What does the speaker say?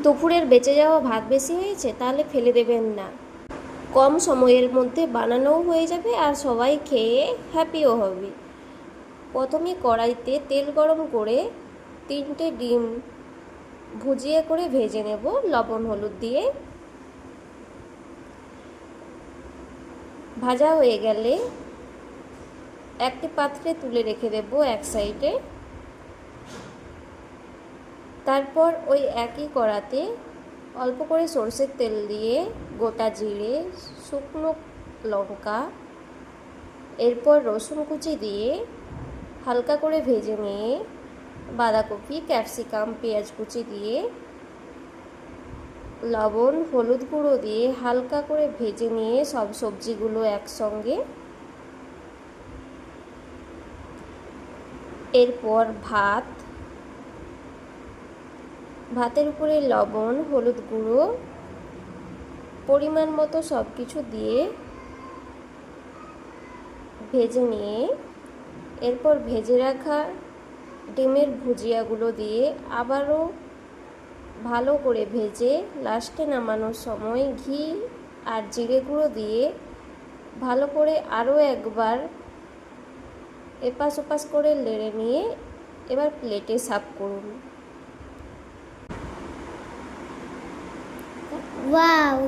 দুপুরের বেঁচে যাওয়া ভাত বেশি হয়েছে তাহলে ফেলে দেবেন না, কম সময়ের মধ্যে বানানোও হয়ে যাবে আর সবাই খেয়ে হ্যাপিও হবে। প্রথমে কড়াইতে তেল গরম করে 3টে ডিম ভুজিয়ে করে ভেজে নেব লবণ হলুদ দিয়ে। ভাজা হয়ে গেলে একটি পাত্রে তুলে রেখে দেব এক সাইডে। তারপর ওই একই কড়াতে অল্প করে সরষের তেল দিয়ে গোটা জিরে, শুকনো লঙ্কা, এরপর রসুন কুচি দিয়ে হালকা করে ভেজে নিয়ে বাঁধাকপি, ক্যাপসিকাম, পেঁয়াজ কুচি দিয়ে লবণ হলুদ গুঁড়ো দিয়ে হালকা করে ভেজে নিয়ে সব সবজিগুলো একসঙ্গে, এরপর ভাতের উপরে লবণ হলুদ গুঁড়ো পরিমাণ মতো সব কিছু দিয়ে ভেজে নিয়ে এরপর ভেজে রাখা ডিমের ভুজিয়াগুলো দিয়ে আবারও ভালো করে ভেজে লাস্টে নামানোর সময় ঘি আর জিরে গুঁড়ো দিয়ে ভালো করে আরও একবার এপাশ ওপাশ করে নেড়ে নিয়ে এবার প্লেটে সার্ভ করুন। ওয়াও।